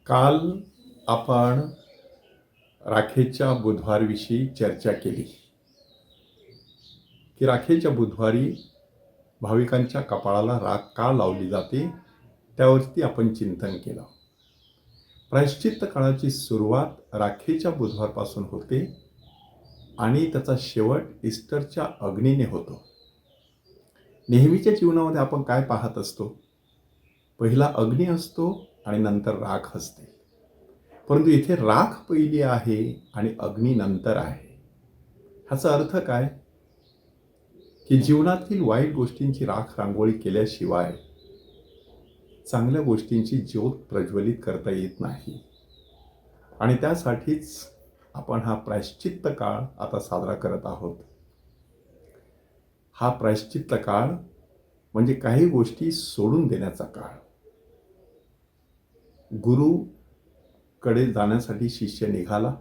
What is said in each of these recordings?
काल आपण राखेच्या बुधवारविषयी चर्चा केली की राखेच्या बुधवारी भाविकांच्या कपाळाला राख का लावली जाते त्यावरती आपण चिंतन केलं. प्रायश्चित्त काळाची सुरुवात राखेच्या बुधवारपासून होते आणि त्याचा शेवट ईस्टरच्या अग्नीने होतो. नेहमीच्या जीवनामध्ये आपण काय पाहत असतो? पहिला अग्नी असतो आणि नंतर राख असते. परंतु इथे राख पहिली आहे आणि अग्नी नंतर आहे. ह्याचा अर्थ काय? की जीवनातील वाईट गोष्टींची राख रांगोळी केल्याशिवाय चांगल्या गोष्टींची ज्योत प्रज्वलित करता येत नाही. आणि त्यासाठीच आपण हा प्रायश्चित्त काळ आता साजरा करत आहोत. हा प्रायश्चित्त काळ म्हणजे काही गोष्टी सोडून देण्याचा काळ. गुरुकडे जाण्यासाठी शिष्य निघाला.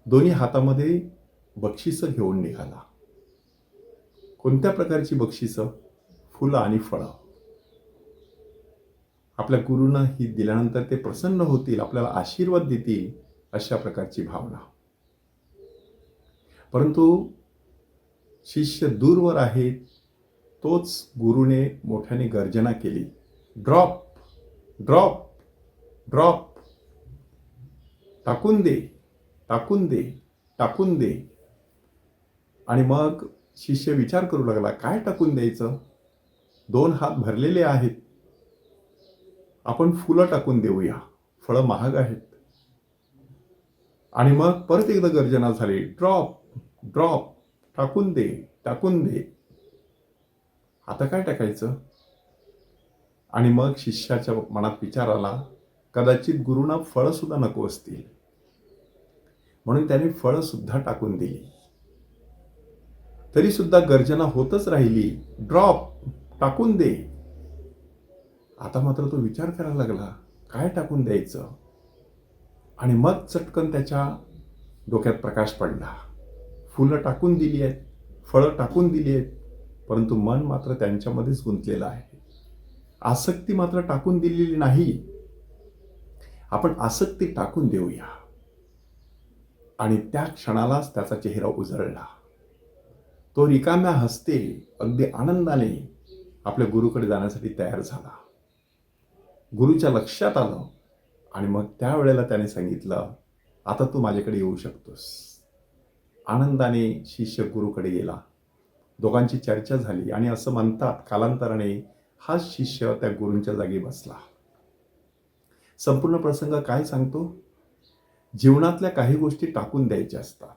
दोन्ही हातामध्ये बक्षिसं घेऊन निघाला. कोणत्या प्रकारची बक्षिसं? फुलं आणि फळं. आपल्या गुरूंना ही दिल्यानंतर ते प्रसन्न होतील, आपल्याला आशीर्वाद देतील, अशा प्रकारची भावना. परंतु शिष्य दूरवर आहेत. तोच गुरुने मोठ्याने गर्जना केली, ड्रॉप ड्रॉप ड्रॉप, टाकून दे टाकून दे टाकून दे. आणि मग शिष्य विचार करू लागला, काय टाकून द्यायचं? 2 हात भरलेले आहेत. आपण फुलं टाकून देऊया, फळं महाग आहेत. आणि मग परत एकदा गर्जना झाली, ड्रॉप ड्रॉप, टाकून दे टाकून दे. आता काय टाकायचं? आणि मग शिष्याच्या मनात विचार आला, कदाचित गुरुंना फळं सुद्धा नको असतील, म्हणून त्याने फळं सुद्धा टाकून दिली. तरी सुद्धा गर्जना होतच राहिली, ड्रॉप, टाकून दे. आता मात्र तो विचार करायला लागला, काय टाकून द्यायचं? आणि मग चटकन त्याच्या डोक्यात प्रकाश पडला. फुलं टाकून दिली आहेत, फळं टाकून दिली आहेत, परंतु मन मात्र त्यांच्यामध्येच गुंतलेलं आहे. आसक्ती मात्र टाकून दिलेली नाही. आपण आसक्ती टाकून देऊया. आणि त्या क्षणालाच त्याचा चेहरा उजळला. तो रिकाम्या हस्ते अगदी आनंदाने आपल्या गुरुकडे जाण्यासाठी तयार झाला. गुरुच्या लक्षात आलं आणि मग त्यावेळेला त्याने सांगितलं, आता तू माझ्याकडे येऊ शकतोस. आनंदाने शिष्य गुरुकडे गेला. दोघांची चर्चा झाली आणि असं म्हणतात कालांतराने हा शिष्य त्या गुरूंच्या जागी बसला. संपूर्ण प्रसंग काय सांगतो? जीवनातल्या काही गोष्टी टाकून द्यायच्या असतात.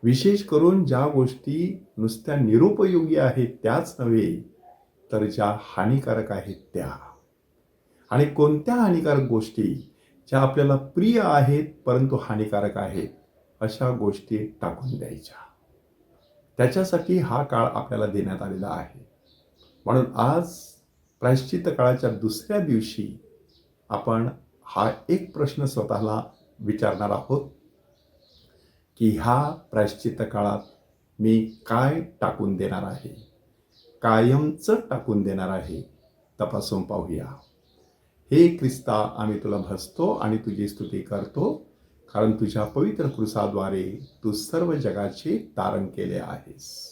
विशेष करून ज्या गोष्टी नुसत्या निरुपयोगी आहेत त्याच नव्हे, तर ज्या हानिकारक आहेत त्या. आणि कोणत्या हानिकारक गोष्टी? ज्या आपल्याला प्रिय आहेत परंतु हानिकारक आहेत, अशा गोष्टी टाकून द्यायच्या. त्याच्यासाठी हा काळ आपल्याला देण्यात आलेला आहे. म्हणून आज प्रायश्चित्त काळाच्या दुसऱ्या दिवशी आपण हा एक प्रश्न स्वतःला विचारणार आहोत की ह्या प्रायश्चित्त काळात मी काय टाकून देणार आहे, कायमचं टाकून देणार आहे? तपासून पाहूया. हे ख्रिस्ता, आम्ही तुला भजतो आणि तुझी स्तुती करतो, कारण तुझ्या पवित्र क्रूसाद्वारे तू सर्व जगाचे तारण केले आहेस.